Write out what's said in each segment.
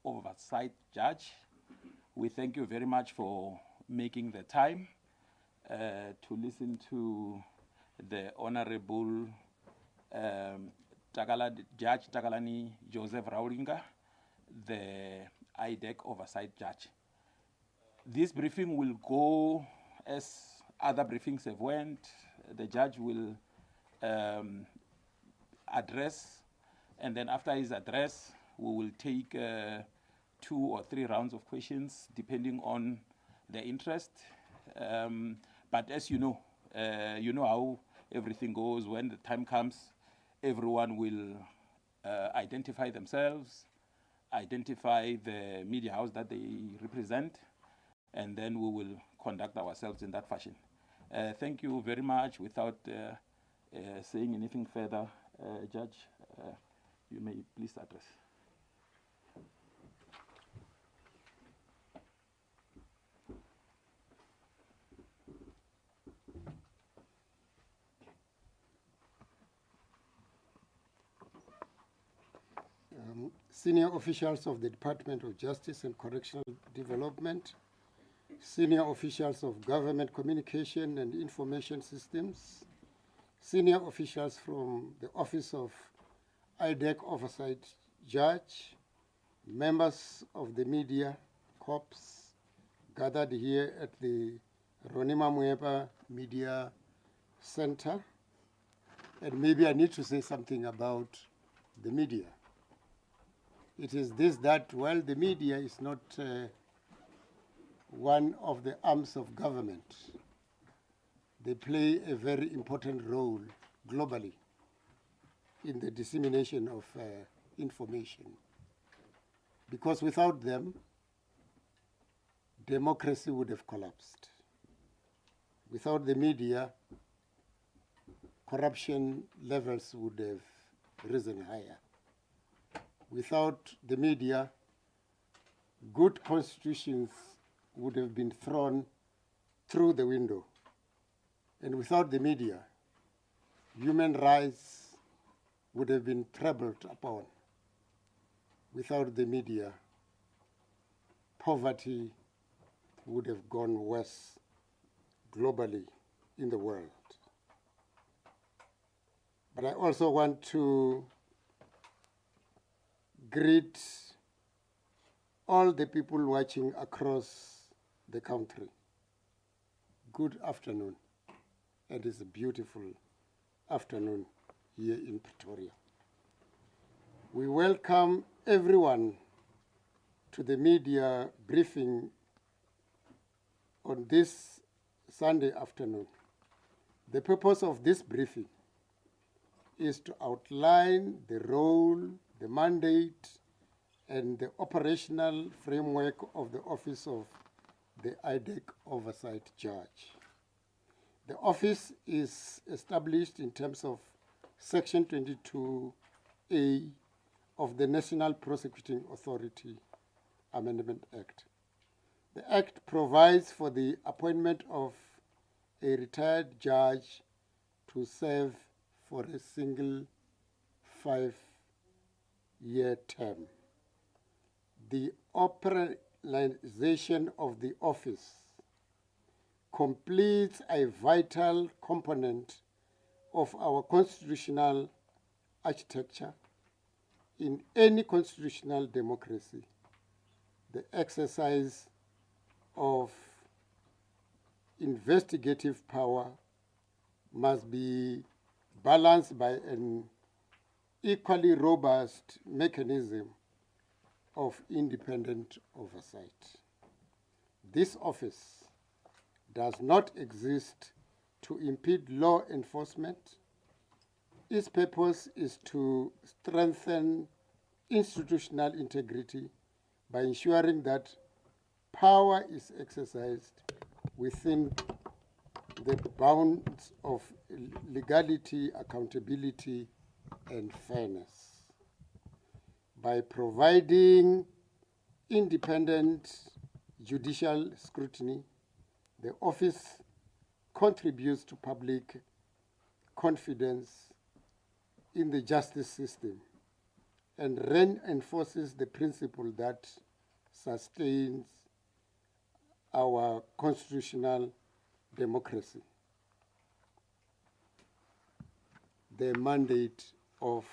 Oversight Judge. We thank you very much for making the time to listen to the Honorable Judge Takalani Joseph Raulinga, the IDAC Oversight Judge. This briefing will go as other briefings have went. The judge will address, and then after his address, we will take 2 or 3 rounds of questions depending on the interest. But as you know how everything goes. When the time comes, everyone will identify themselves, identify the media house that they represent, and then we will conduct ourselves in that fashion. Thank you very much. Without saying anything further, Judge, you may please address. Senior officials of the Department of Justice and Correctional Development, senior officials of Government Communication and Information Systems, senior officials from the Office of IDAC Oversight Judge, members of the media corps gathered here at the Mmamoloko Media Center. And maybe I need to say something about the media. It is this that, while the media is not one of the arms of government, they play a very important role globally in the dissemination of information. Because without them, democracy would have collapsed. Without the media, corruption levels would have risen higher. Without the media, good constitutions would have been thrown through the window. And without the media, human rights would have been trampled upon. Without the media, poverty would have gone worse globally in the world. But I also want to greet all the people watching across the country. Good afternoon. It is a beautiful afternoon here in Pretoria. We welcome everyone to the media briefing on this Sunday afternoon. The purpose of this briefing is to outline the role, the mandate, and the operational framework of the Office of the IDAC Oversight Judge. The office is established in terms of Section 22A of the National Prosecuting Authority Amendment Act. The Act provides for the appointment of a retired judge to serve for a single 5-year term. The operationalization of the office completes a vital component of our constitutional architecture. In any constitutional democracy, the exercise of investigative power must be balanced by an equally robust mechanism of independent oversight. This office does not exist to impede law enforcement. Its purpose is to strengthen institutional integrity by ensuring that power is exercised within the bounds of legality, accountability, and fairness. By providing independent judicial scrutiny, the office contributes to public confidence in the justice system and reinforces the principle that sustains our constitutional democracy. The mandate of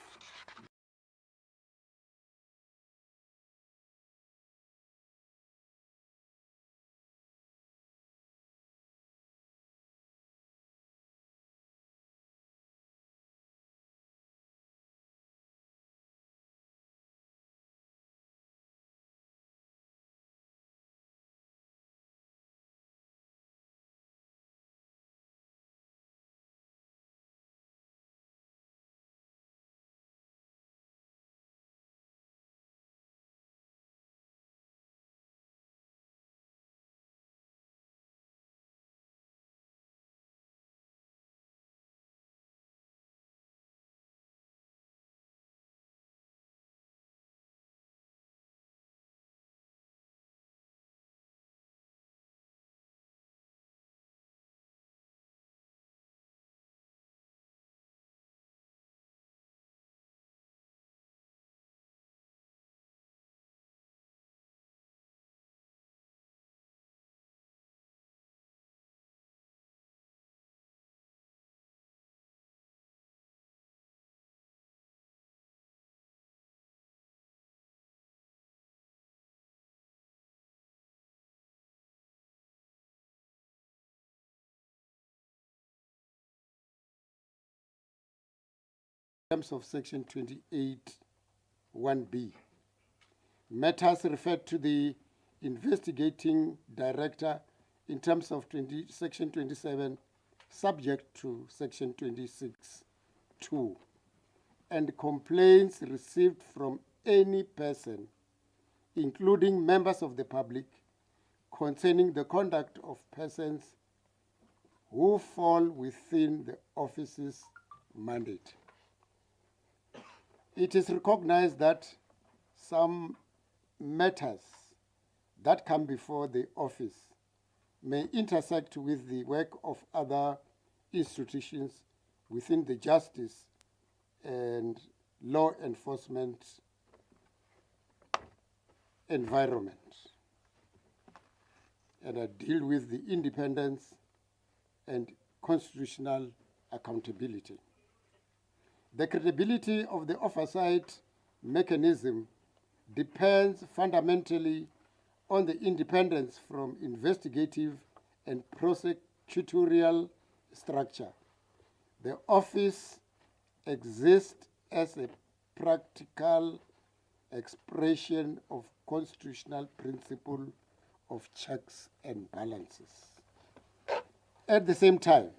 terms of Section 28, 1B. Matters referred to the investigating director in terms of Section 27, subject to Section 26, 2, and complaints received from any person, including members of the public, concerning the conduct of persons who fall within the office's mandate. It is recognized that some matters that come before the office may intersect with the work of other institutions within the justice and law enforcement environment, and I deal with the independence and constitutional accountability. The credibility of the oversight mechanism depends fundamentally on the independence from investigative and prosecutorial structure. The office exists as a practical expression of constitutional principle of checks and balances. At the same time,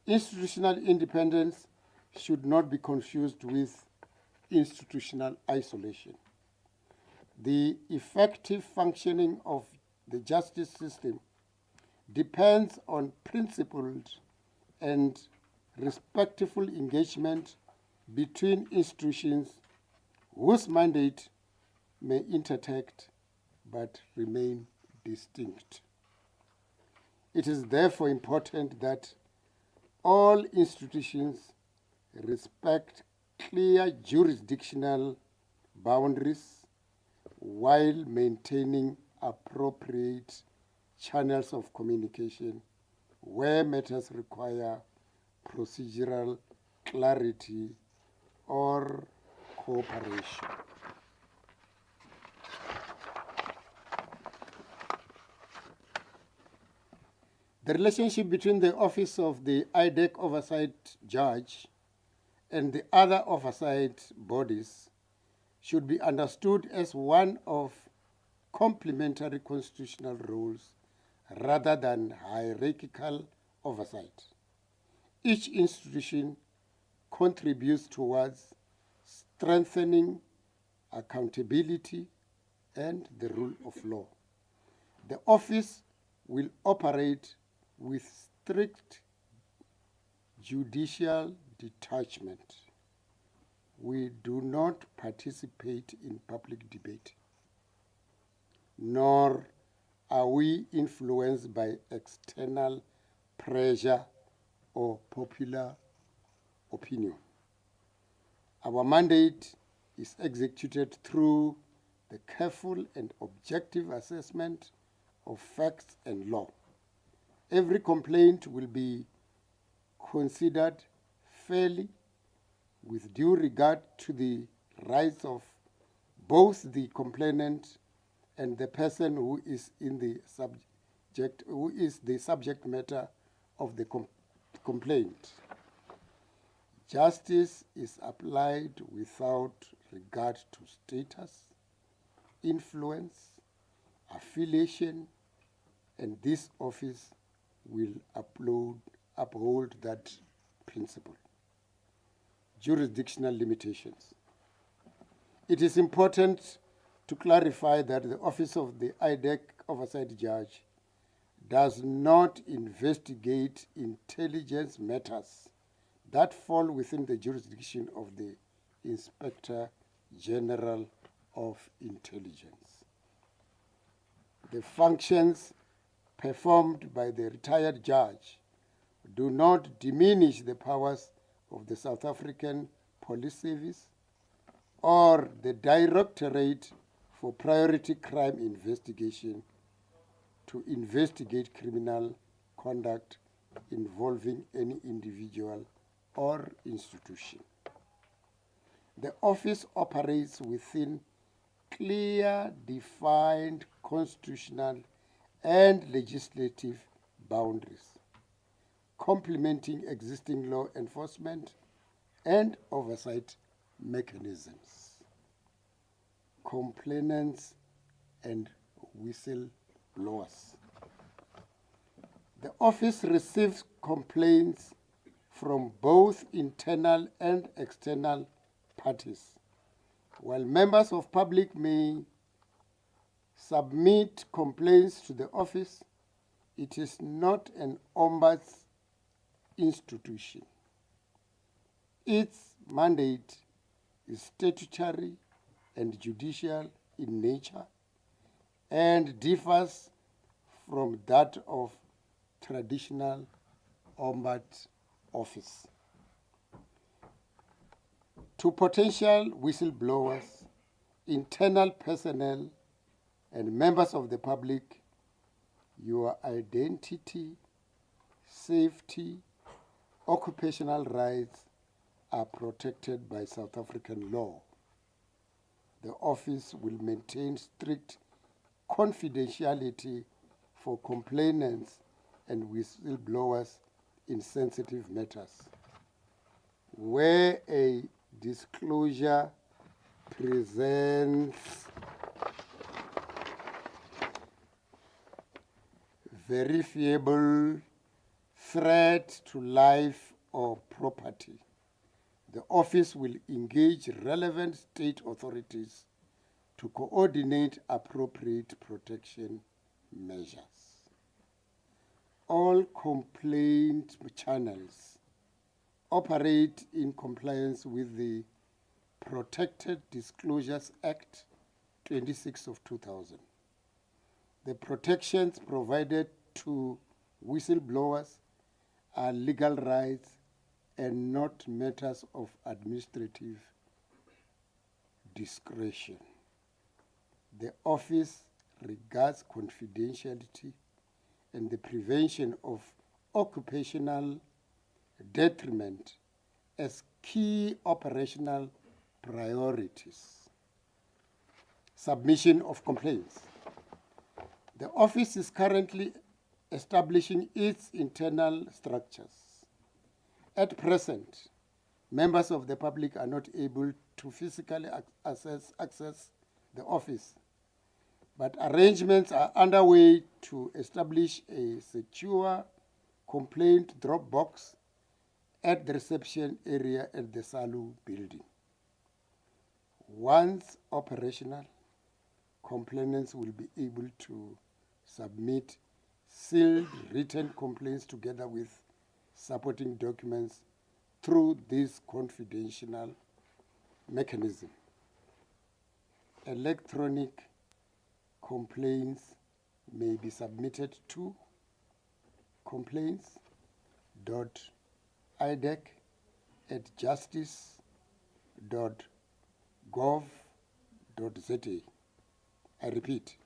institutional independence should not be confused with institutional isolation. The effective functioning of the justice system depends on principled and respectful engagement between institutions whose mandate may intersect but remain distinct. It is therefore important that all institutions respect clear jurisdictional boundaries while maintaining appropriate channels of communication where matters require procedural clarity or cooperation. The relationship between the Office of the IDAC Oversight Judge and the other oversight bodies should be understood as one of complementary constitutional roles rather than hierarchical oversight. Each institution contributes towards strengthening accountability and the rule of law. The office will operate with strict judicial detachment. We do not participate in public debate, nor are we influenced by external pressure or popular opinion. Our mandate is executed through the careful and objective assessment of facts and law. Every complaint will be considered fairly with due regard to the rights of both the complainant and the person who is the subject matter of the complaint. Justice is applied without regard to status, influence, affiliation, and this office will uphold that principle. Jurisdictional limitations. It is important to clarify that the Office of the IDAC Oversight Judge does not investigate intelligence matters that fall within the jurisdiction of the Inspector General of Intelligence. The functions performed by the retired judge do not diminish the powers of the South African Police Service or the Directorate for Priority Crime Investigation to investigate criminal conduct involving any individual or institution. The office operates within clear, defined constitutional and legislative boundaries, complementing existing law enforcement and oversight mechanisms. Complainants and whistleblowers. The office receives complaints from both internal and external parties. While members of public may submit complaints to the office, it is not an ombuds institution. Its mandate is statutory and judicial in nature and differs from that of traditional ombud office. To potential whistleblowers, internal personnel, and members of the public, your identity, safety, occupational rights are protected by South African law. The office will maintain strict confidentiality for complainants and whistleblowers in sensitive matters. Where a disclosure presents verifiable threat to life or property, the office will engage relevant state authorities to coordinate appropriate protection measures. All complaint channels operate in compliance with the Protected Disclosures Act 26 of 2000. The protections provided to whistleblowers are legal rights and not matters of administrative discretion. The office regards confidentiality and the prevention of occupational detriment as key operational priorities. Submission of complaints. The office is currently establishing its internal structures. At present, members of the public are not able to physically access the office, but arrangements are underway to establish a secure complaint drop box at the reception area at the SALU building. Once operational, complainants will be able to submit sealed written complaints together with supporting documents through this confidential mechanism. Electronic complaints may be submitted to complaints.idac@justice.gov.za. complaints.idac.gov.za. I repeat,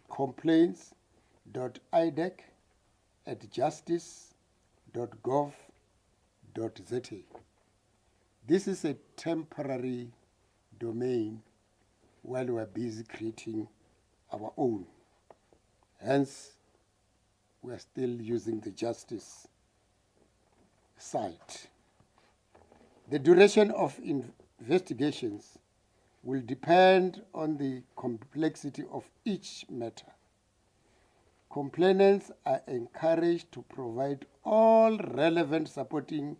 complaints.idac@justice.gov.za. This is a temporary domain while we are busy creating our own. Hence, we are still using the justice site. The duration of investigations will depend on the complexity of each matter. Complainants are encouraged to provide all relevant supporting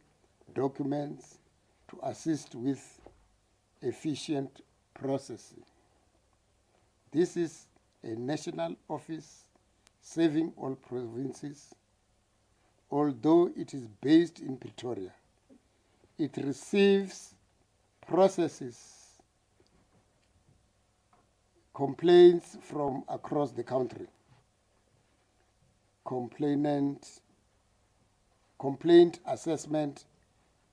documents to assist with efficient processing. This is a national office serving all provinces. Although it is based in Pretoria, it receives, processes complaints from across the country. Complaint assessment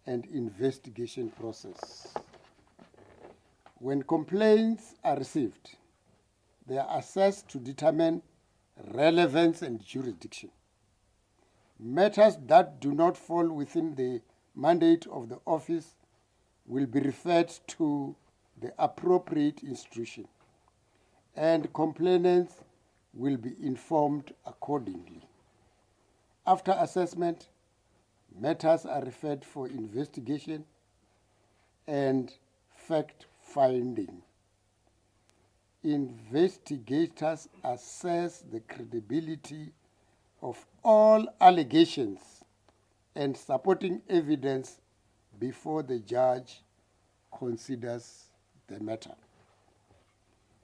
and investigation process. When complaints are received, they are assessed to determine relevance and jurisdiction. Matters that do not fall within the mandate of the office will be referred to the appropriate institution, and complainants will be informed accordingly. After assessment, matters are referred for investigation and fact-finding. Investigators assess the credibility of all allegations and supporting evidence before the judge considers the matter.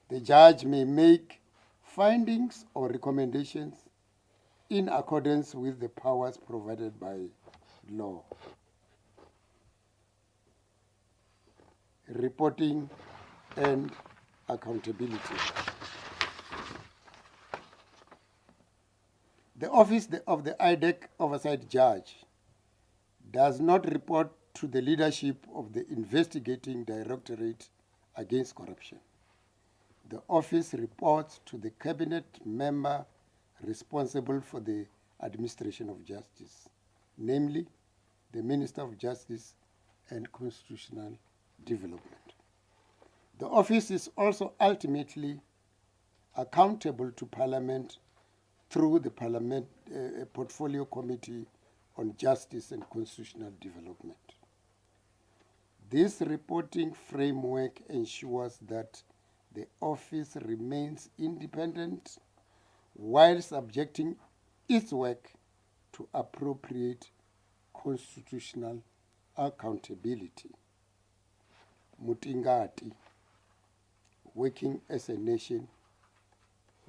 The judge may make findings or recommendations in accordance with the powers provided by law. Reporting and accountability. The Office of the IDAC Oversight Judge does not report to the leadership of the investigating Directorate against corruption. The office reports to the cabinet member responsible for the administration of justice, namely the Minister of Justice and Constitutional Development. The office is also ultimately accountable to Parliament through the Parliament Portfolio Committee on Justice and Constitutional Development. This reporting framework ensures that the office remains independent while subjecting its work to appropriate constitutional accountability. Mutingati, working as a nation,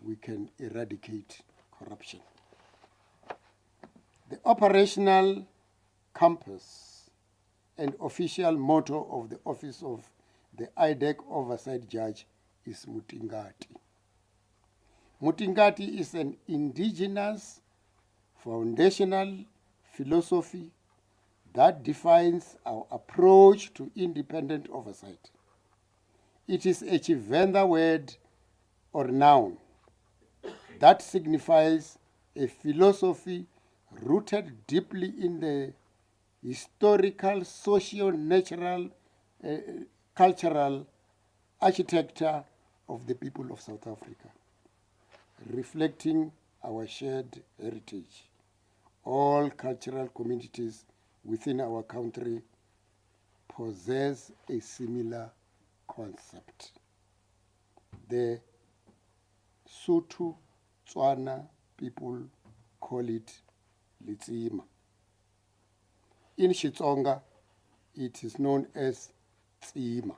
we can eradicate corruption. The operational compass and official motto of the Office of the IDAC Oversight Judge is Mutingati. Mutingati is an indigenous foundational philosophy that defines our approach to independent oversight. It is a Chivenda word or noun that signifies a philosophy rooted deeply in the historical, socio-natural, cultural architecture of the people of South Africa, reflecting our shared heritage. All cultural communities within our country possess a similar concept. The Sotho Tswana people call it Litsima. In Xitsonga, it is known as Tsima.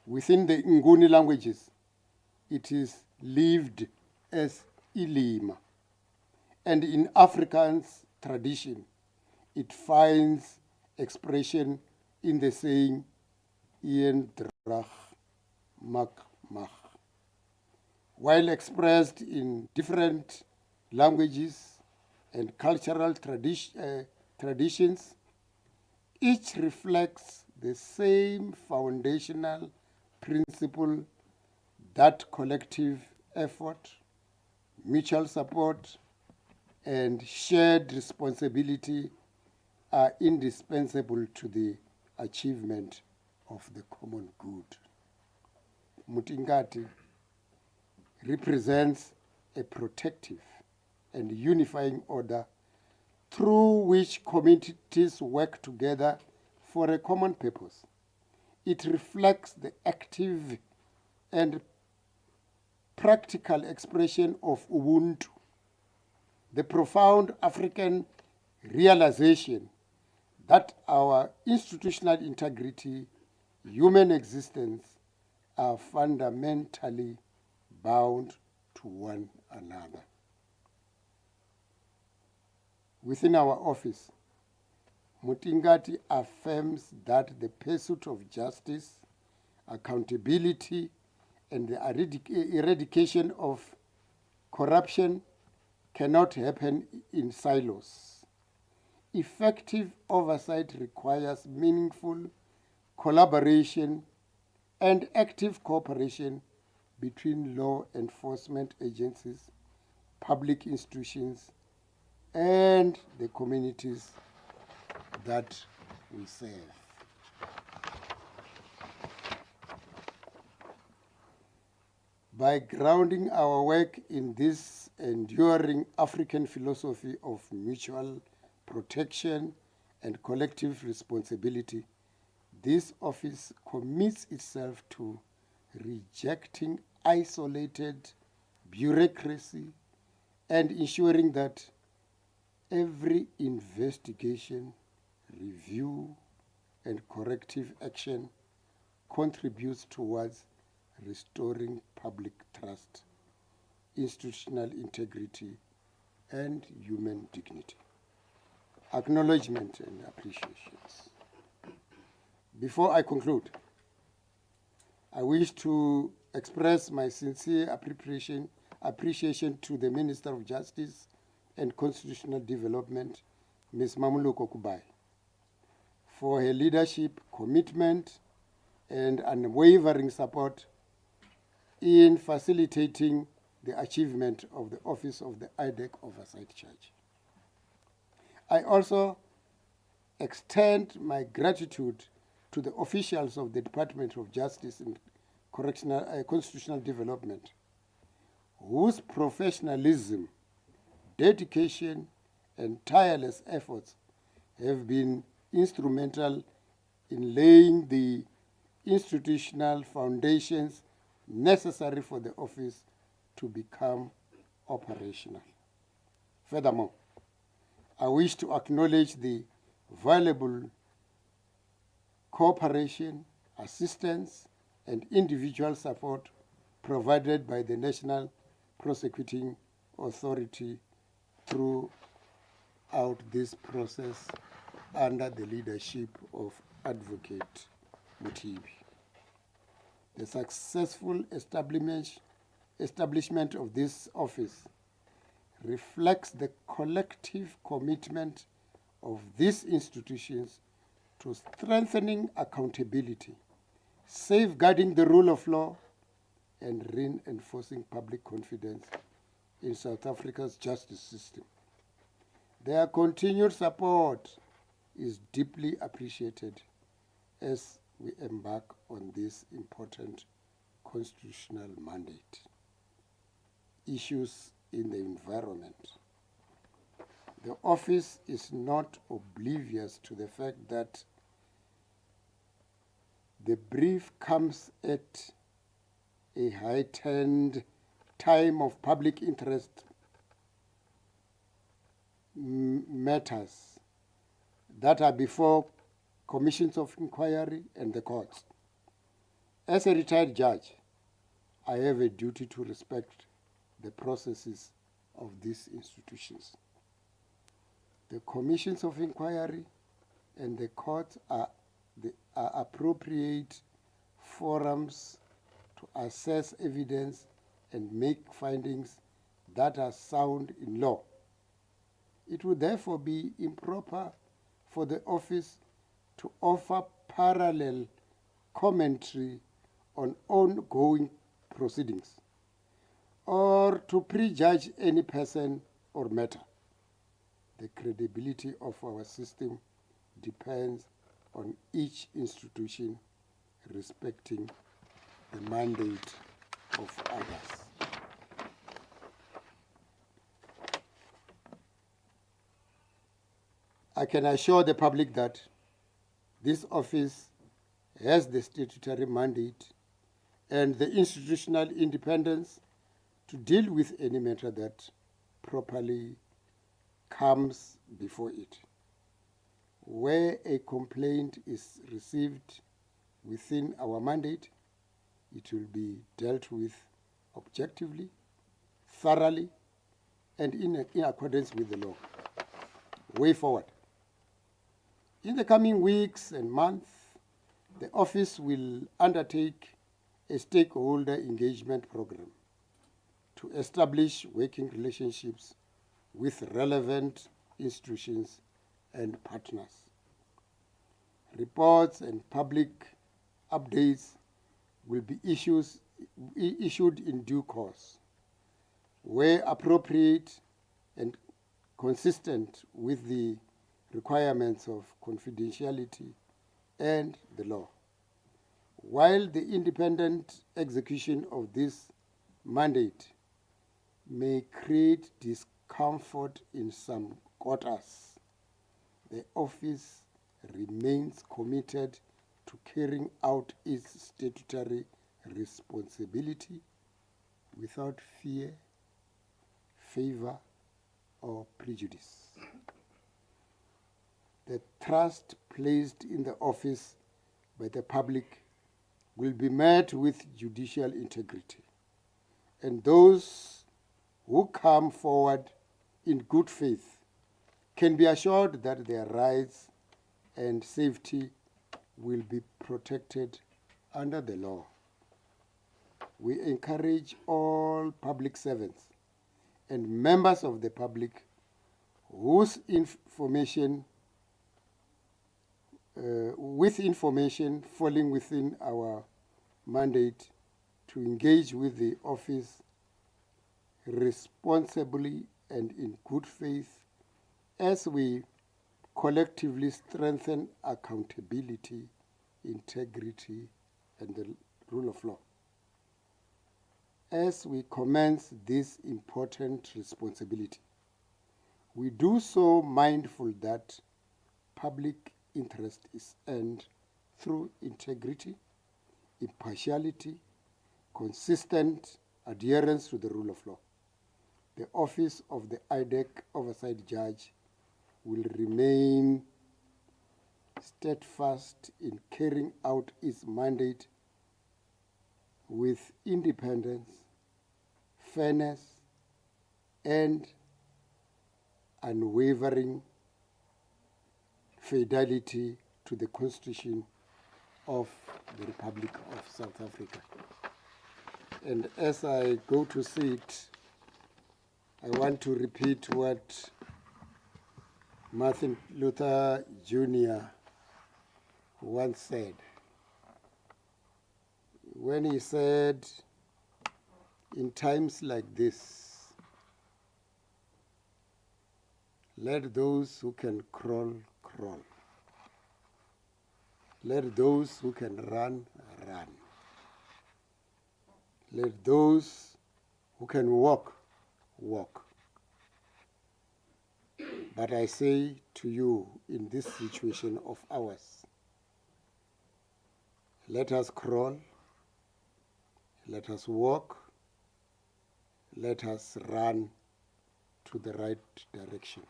Within the Nguni languages, it is lived as Ilima. And in Afrikaans tradition, it finds expression in the saying, Ien drag mak mag. While expressed in different languages and cultural traditions, each reflects the same foundational principle that collective effort, mutual support, and shared responsibility are indispensable to the achievement of the common good. Mutingati represents a protective and unifying order through which communities work together for a common purpose. It reflects the active and practical expression of Ubuntu, the profound African realization that our institutional integrity, human existence, are fundamentally bound to one another. Within our office, Mutingati affirms that the pursuit of justice, accountability, and the eradication of corruption cannot happen in silos. Effective oversight requires meaningful collaboration and active cooperation between law enforcement agencies, public institutions, and the communities that we serve. By grounding our work in this enduring African philosophy of mutual protection and collective responsibility, this office commits itself to rejecting isolated bureaucracy and ensuring that every investigation, review, and corrective action contributes towards restoring public trust, institutional integrity, and human dignity. Acknowledgement and appreciations. Before I conclude, I wish to express my sincere appreciation to the Minister of Justice and Constitutional Development, Ms. Mmamoloko Kubayi, for her leadership, commitment, and unwavering support in facilitating the achievement of the office of the IDAC Oversight Judge. I also extend my gratitude to the officials of the Department of Justice and Constitutional Development, whose professionalism, dedication, and tireless efforts have been instrumental in laying the institutional foundations necessary for the office to become operational. Furthermore, I wish to acknowledge the valuable cooperation, assistance, and individual support provided by the National Prosecuting Authority throughout this process under the leadership of Advocate Mutibi. The successful establishment of this office reflects the collective commitment of these institutions to strengthening accountability, safeguarding the rule of law, and reinforcing public confidence in South Africa's justice system. Their continued support is deeply appreciated as we embark on this important constitutional mandate. Issues in the environment. The office is not oblivious to the fact that the brief comes at a heightened time of public interest matters that are before commissions of inquiry and the courts. As a retired judge, I have a duty to respect the processes of these institutions. The commissions of inquiry and the courts are appropriate forums to assess evidence and make findings that are sound in law. It would therefore be improper for the office to offer parallel commentary on ongoing proceedings, or to prejudge any person or matter. The credibility of our system depends on each institution respecting the mandate of others. I can assure the public that this office has the statutory mandate and the institutional independence to deal with any matter that properly comes before it. Where a complaint is received within our mandate, it will be dealt with objectively, thoroughly, and in accordance with the law. Way forward. In the coming weeks and months, the office will undertake a stakeholder engagement program to establish working relationships with relevant institutions and partners. Reports and public updates will be issued in due course, where appropriate and consistent with the requirements of confidentiality and the law. While the independent execution of this mandate may create discomfort in some quarters, the office remains committed to carrying out its statutory responsibility without fear, favor, or prejudice. The trust placed in the office by the public will be met with judicial integrity, and those who come forward in good faith can be assured that their rights and safety will be protected under the law. We encourage all public servants and members of the public whose information with information falling within our mandate to engage with the office responsibly and in good faith as we collectively strengthen accountability, integrity, and the rule of law. As we commence this important responsibility, we do so mindful that public interest is earned through integrity, impartiality, consistent adherence to the rule of law. The office of the IDAC Oversight Judge will remain steadfast in carrying out its mandate with independence, fairness, and unwavering fidelity to the Constitution of the Republic of South Africa. And as I go to sit, I want to repeat what Martin Luther Jr. once said, when he said, in times like this, let those who can crawl, crawl. Let those who can run, run. Let those who can walk, walk. But I say to you, in this situation of ours, let us crawl, let us walk, let us run to the right direction.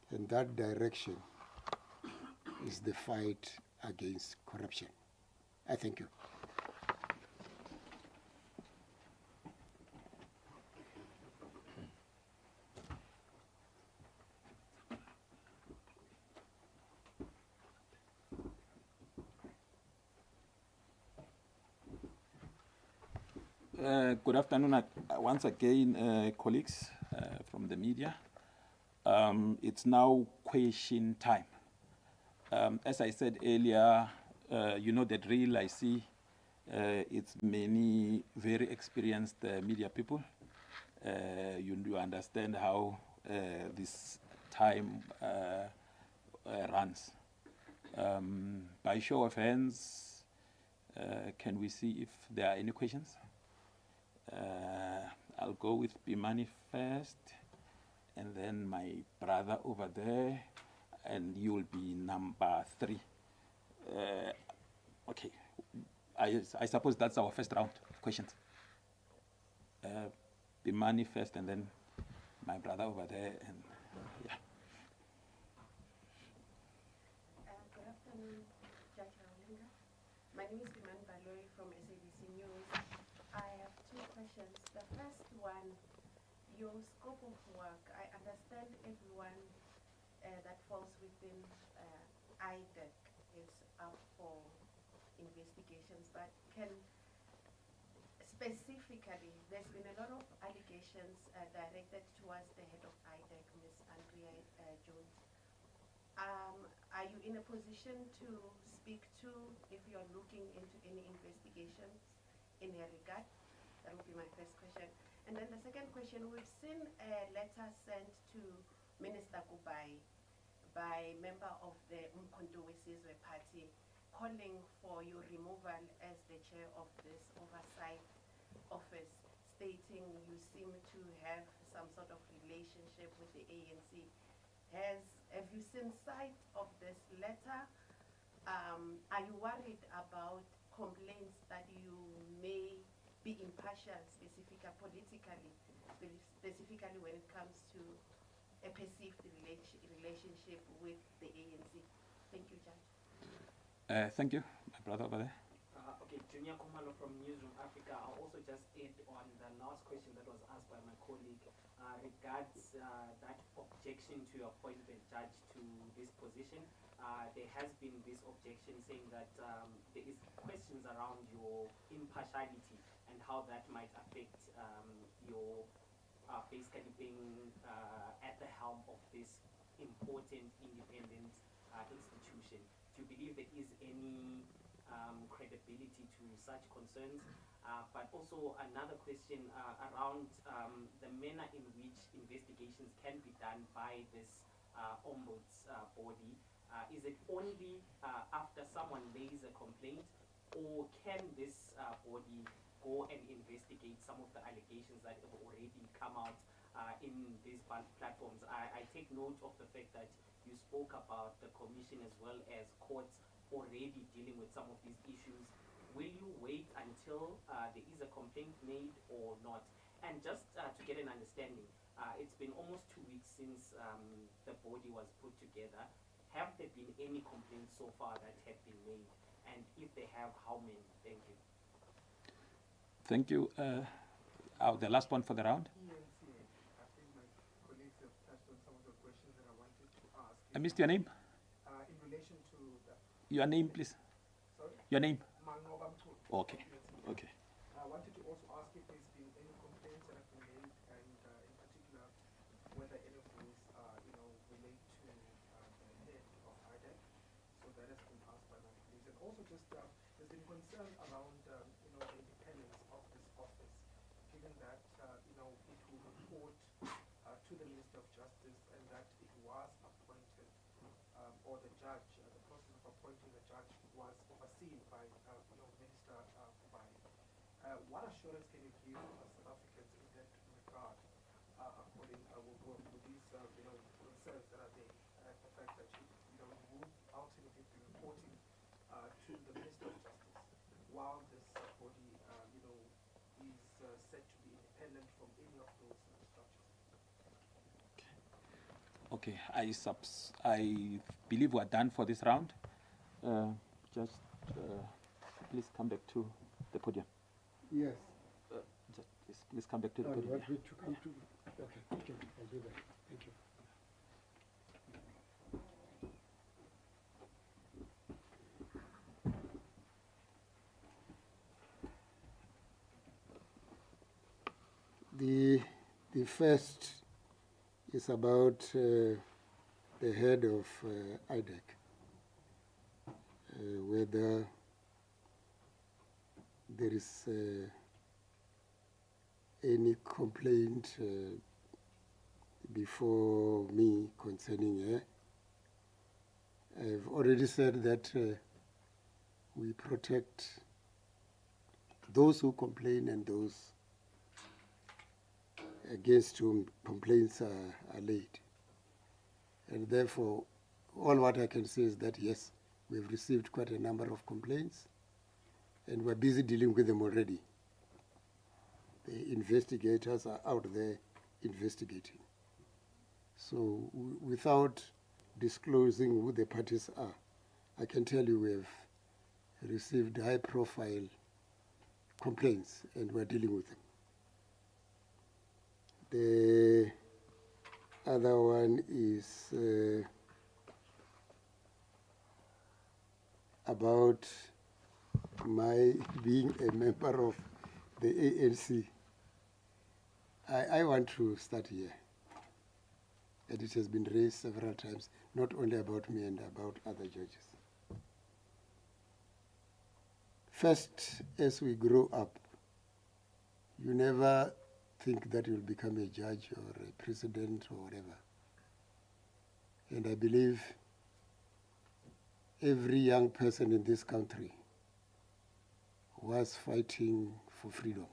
And that direction is the fight against corruption. I thank you. Good afternoon once again, colleagues from the media. It's now question time. As I said earlier, you know the drill. I see it's many very experienced media people. You understand how this time runs. By show of hands, can we see if there are any questions? I'll go with Bimani first, and then my brother over there, and you'll be number 3. Okay, I suppose that's our first round of questions. Bimani first, and then my brother over there, and yeah. Good afternoon, Judge Raulinga. My name is Mmamoloko from SABC News. I have 2 questions. The first one, your scope of work. I understand everyone that falls within IDAC is up for investigations, but can specifically, there's been a lot of allegations directed towards the head of IDAC, Ms. Andrea Jones. Are you in a position to speak to if you're looking into any investigations in her regard? That would be my first question. And then the second question, we've seen a letter sent to Minister Kubayi by member of the Umkhonto Wesizwe Party calling for your removal as the chair of this oversight office, stating you seem to have some sort of relationship with the ANC. Have you seen sight of this letter? Are you worried about complaints that you may be impartial, specifically when it comes to a perceived relationship with the ANC? Thank you, Judge. Thank you, my brother over there. Okay, Junior Kumalo from Newsroom Africa. I'll also just add on the last question that was asked by my colleague regards that objection to your appointment, Judge, to this position. There has been this objection saying that there is questions around your impartiality and how that might affect your basically being at the helm of this important independent institution. Do you believe there is any credibility to such concerns? But also another question around the manner in which investigations can be done by this ombuds body. Is it only after someone lays a complaint, or can this body go and investigate some of the allegations that have already come out in these platforms? I take note of the fact that you spoke about the commission as well as courts already dealing with some of these issues. Will you wait until there is a complaint made or not? And just to get an understanding, it's been almost 2 weeks since the body was put together. Have there been any complaints so far that have been made? And if they have, how many? Thank you. Thank you. The last one for the round. I think my colleagues have touched on some of the questions that I wanted to ask. I missed your name. In relation to the... Your name, please. Sorry? Your name. Okay. Okay. I wanted to also ask if there's been any complaints that have been made, and in particular, whether any of those, relate to the head of IDAC. So that has been asked by my colleagues. And also just, there's been concern around, the independence of this office, given that, it will report to the Minister of Justice, and that it was appointed, or the judge, the process of appointing the judge was overseen by, Minister Kubayi. What assurance can you give South Africans in that regard, according with these, concerns that are there, the fact that you will ultimately be reporting to the Minister of Justice, while this body, is said to be independent from any of those structures? Okay. I believe we're done for this round. Just please come back to the podium. Yes. Please come back to the You podium. want me to come to? Okay, I'll do that. Thank you. The first is about the head of IDAC. whether there is any complaint before me concerning her. I've already said that we protect those who complain and those against whom complaints are laid. And therefore, all what I can say is that, yes, we've received quite a number of complaints, and we're busy dealing with them already. The investigators are out there investigating. So without disclosing who the parties are, I can tell you we have received high-profile complaints, and we're dealing with them. The other one is about my being a member of the ANC. I want to start here. And it has been raised several times, not only about me and about other judges. First, as we grow up, you never think that you'll become a judge or a president or whatever. And I believe every young person in this country was fighting for freedom.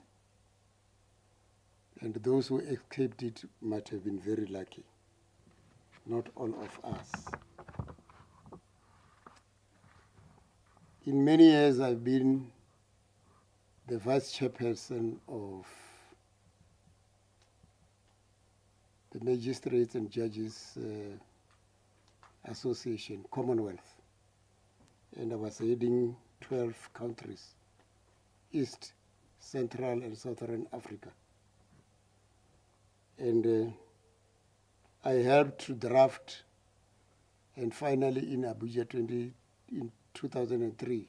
And those who escaped it might have been very lucky. Not all of us. In many years, I've been the vice chairperson of the Magistrates and Judges Association, Commonwealth. And I was heading 12 countries, East, Central, and Southern Africa. And I helped to draft, and finally in Abuja in 2003,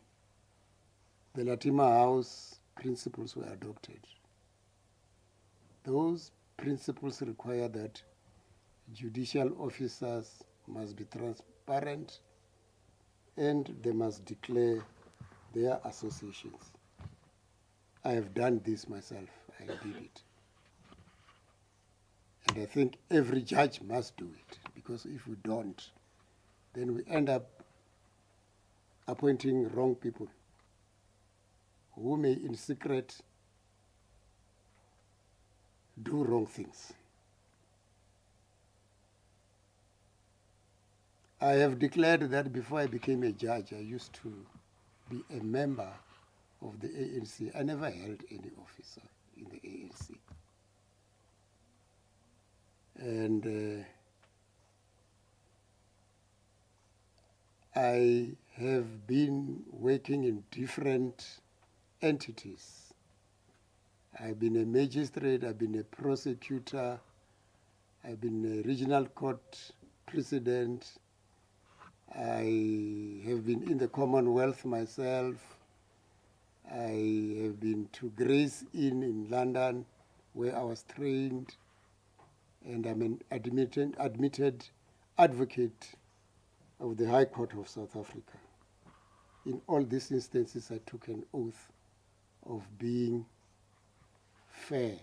the Latima House principles were adopted. Those principles require that judicial officers must be transparent and they must declare their associations. I have done this myself. I did it. And I think every judge must do it, because if we don't, then we end up appointing wrong people who may in secret do wrong things. I have declared that before I became a judge, I used to be a member of the ANC. I never held any officer in the ANC. And I have been working in different entities. I've been a magistrate, I've been a prosecutor, I've been a regional court president, I have been in the Commonwealth myself, I have been to Gray's Inn in London, where I was trained, and I'm an admitted advocate of the High Court of South Africa. In all these instances, I took an oath of being fair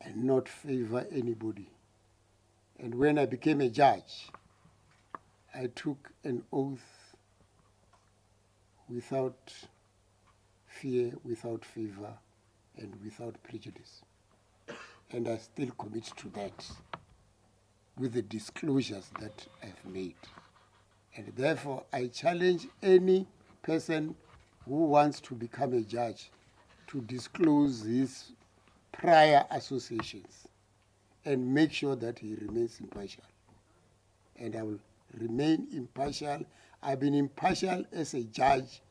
and not favor anybody. And when I became a judge, I took an oath without fear, without favor, and without prejudice. And I still commit to that with the disclosures that I've made. And therefore, I challenge any person who wants to become a judge to disclose his prior associations and make sure that he remains impartial. And I will remain impartial. I've been impartial as a judge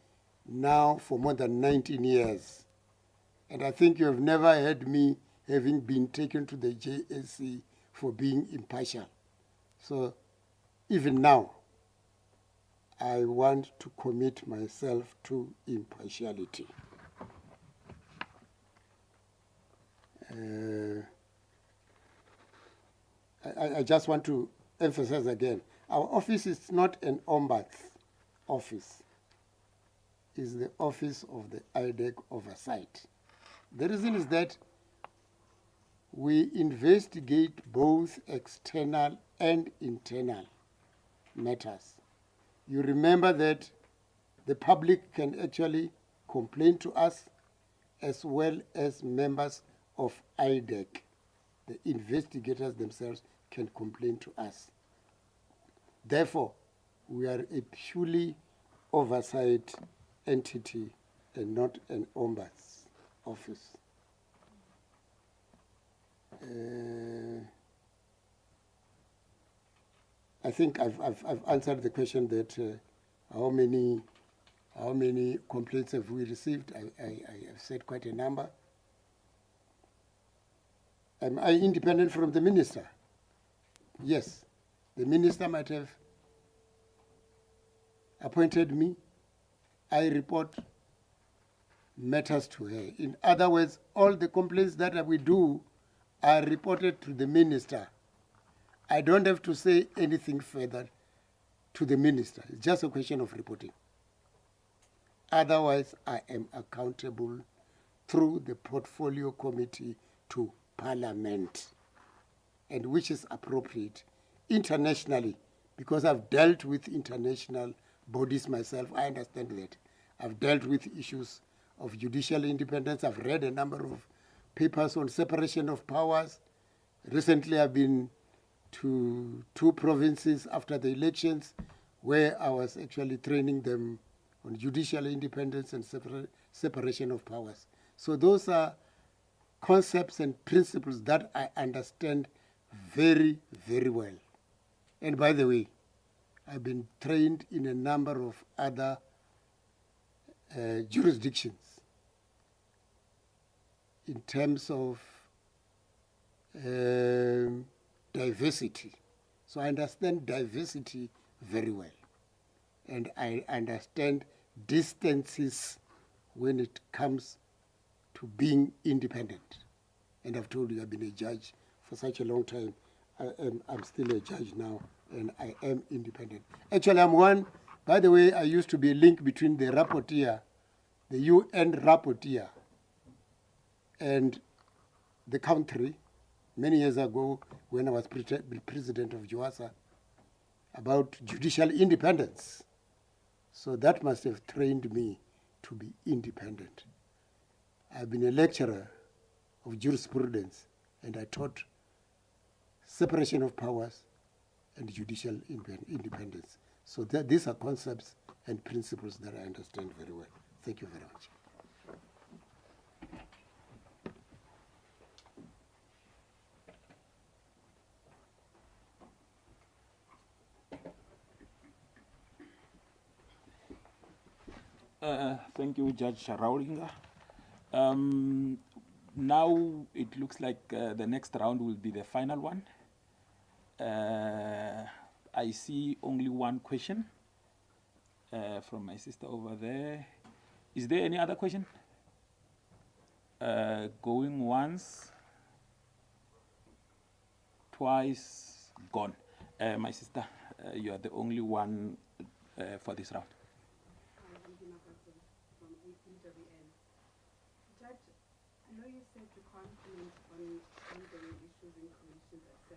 now for more than 19 years. And I think you have never heard me having been taken to the JSC for being impartial. So even now, I want to commit myself to impartiality. I just want to emphasize again, our office is not an office is the Office of the IDAC Oversight. The reason is that we investigate both external and internal matters. You remember that the public can actually complain to us as well as members of IDAC. The investigators themselves can complain to us. Therefore, we are a purely oversight entity and not an ombuds office. I think I've answered the question that how many complaints have we received. I have said quite a number. Am I independent from the minister? Yes. The minister might have appointed me. I report matters to her. In other words, all the complaints that we do are reported to the minister. I don't have to say anything further to the minister. It's just a question of reporting. Otherwise, I am accountable through the portfolio committee to Parliament, and which is appropriate internationally, because I've dealt with international bodies myself. I understand that. I've dealt with issues of judicial independence. I've read a number of papers on separation of powers. Recently, I've been to 2 provinces after the elections where I was actually training them on judicial independence and separation of powers. So those are concepts and principles that I understand very, very well. And by the way, I've been trained in a number of other jurisdictions in terms of diversity. So I understand diversity very well. And I understand distances when it comes to being independent. And I've told you I've been a judge for such a long time. I'm still a judge now, and I am independent. Actually, I'm one. By the way, I used to be a link between the rapporteur, the UN rapporteur, and the country many years ago when I was president of JOASA about judicial independence. So that must have trained me to be independent. I've been a lecturer of jurisprudence, and I taught separation of powers and judicial independence. So these are concepts and principles that I understand very well. Thank you very much. Thank you, Judge Raulinga. Now it looks like the next round will be the final one. I see only one question from my sister over there. Is there any other question? Going once, twice, gone. My sister, you are the only one for this round. Judge, I know you said you can't comment on ongoing issues in commissions, etc.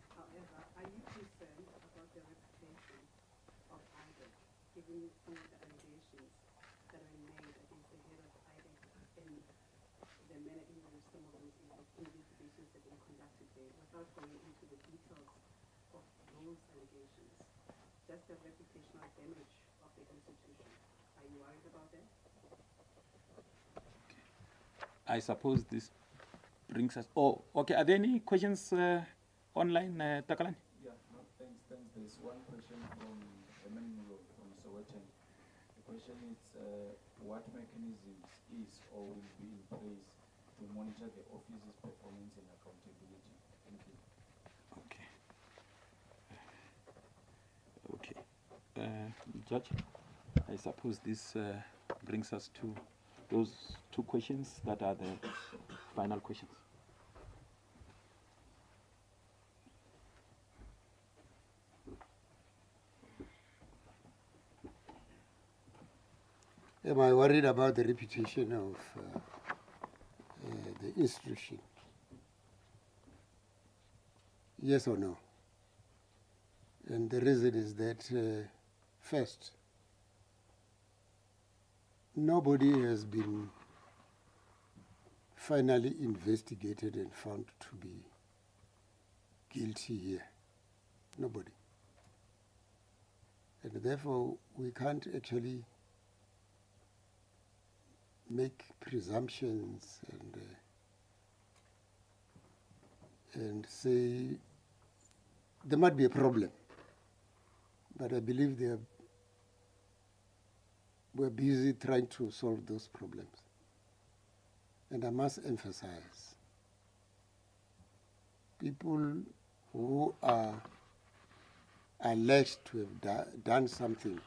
However, are you concerned about the reputation of IDAC, given some of the allegations that are made against the head of IDAC and the manner in which some of those investigations have been conducted there, without going into the details of those allegations? Just the reputational damage of the institution. Are you worried about that? I suppose this brings us. Oh, okay. Are there any questions online, Takalani? Yeah, no, thanks. There's one question from Mmamoloko from Soweto. The question is, what mechanisms is or will be in place to monitor the office's performance and accountability? Thank you. Okay. Judge, I suppose this brings us to those 2 questions that are the final questions. Am I worried about the reputation of the institution? Yes or no? And the reason is that, first, nobody has been finally investigated and found to be guilty here. Nobody. And therefore, we can't actually make presumptions and say there might be a problem. But I believe we're busy trying to solve those problems. And I must emphasize, people who are alleged to have done something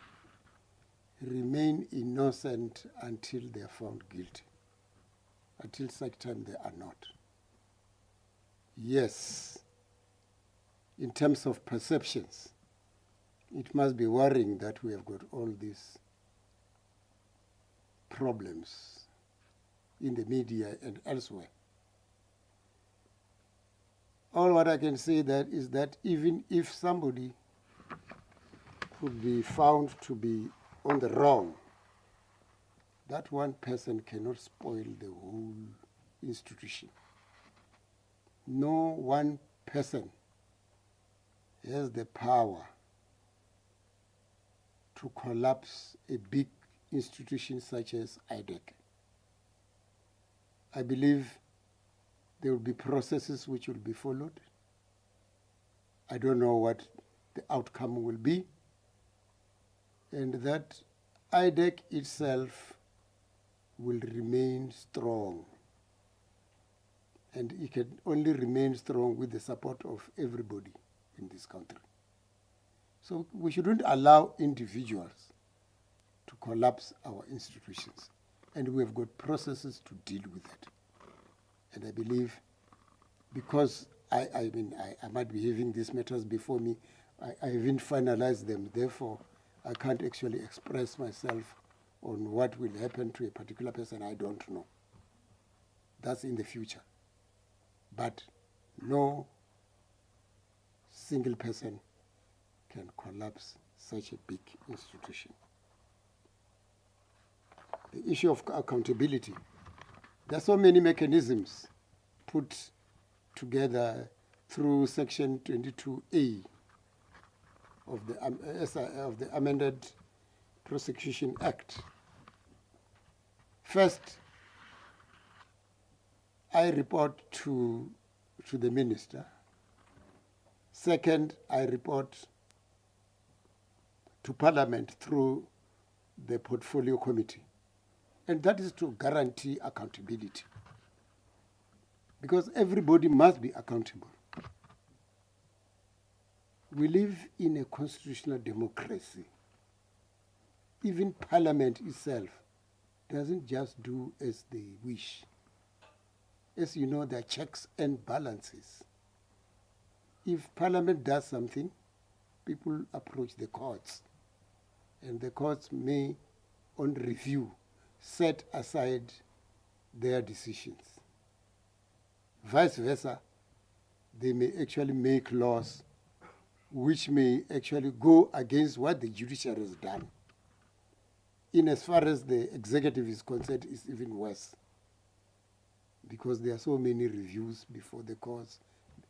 remain innocent until they are found guilty, until such time they are not. Yes, in terms of perceptions, it must be worrying that we have got all these problems in the media and elsewhere. All what I can say that is that even if somebody could be found to be on the wrong, that one person cannot spoil the whole institution. No one person has the power to collapse a big institution such as IDAC. I believe there will be processes which will be followed. I don't know what the outcome will be, and that IDAC itself will remain strong. And it can only remain strong with the support of everybody in this country. So we shouldn't allow individuals to collapse our institutions. And we have got processes to deal with it. And I believe, because I might be having these matters before me, I haven't finalized them, therefore I can't actually express myself on what will happen to a particular person. I don't know. That's in the future. But no single person can collapse such a big institution. The issue of accountability. There are so many mechanisms put together through Section 22A of the Amended Prosecution Act. First, I report to the minister. Second, I report to Parliament through the Portfolio Committee. And that is to guarantee accountability. Because everybody must be accountable. We live in a constitutional democracy. Even Parliament itself doesn't just do as they wish. As you know, there are checks and balances. If Parliament does something, people approach the courts. And the courts may, on review, set aside their decisions. Vice versa, they may actually make laws which may actually go against what the judiciary has done. In as far as the executive is concerned, it's even worse, because there are so many reviews before the courts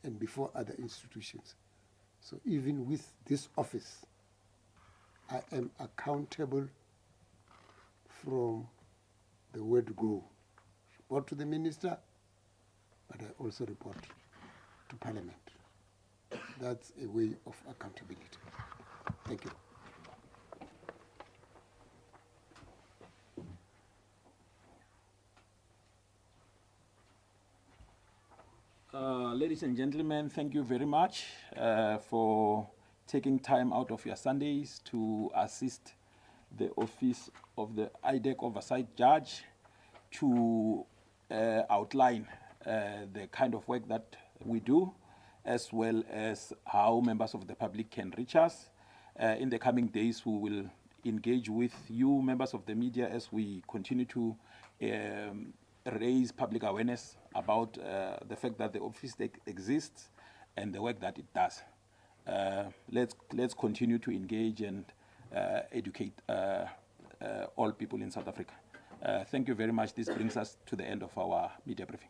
and before other institutions. So even with this office, I am accountable from the word go. Report to the minister, but I also report to Parliament. That's a way of accountability. Thank you. Ladies and gentlemen, thank you very much for taking time out of your Sundays to assist the Office of the IDAC Oversight Judge to outline the kind of work that we do, as well as how members of the public can reach us. In the coming days, we will engage with you, members of the media, as we continue to raise public awareness about the fact that the office exists and the work that it does. Let's continue to engage and educate all people in South Africa. Thank you very much. This brings us to the end of our media briefing.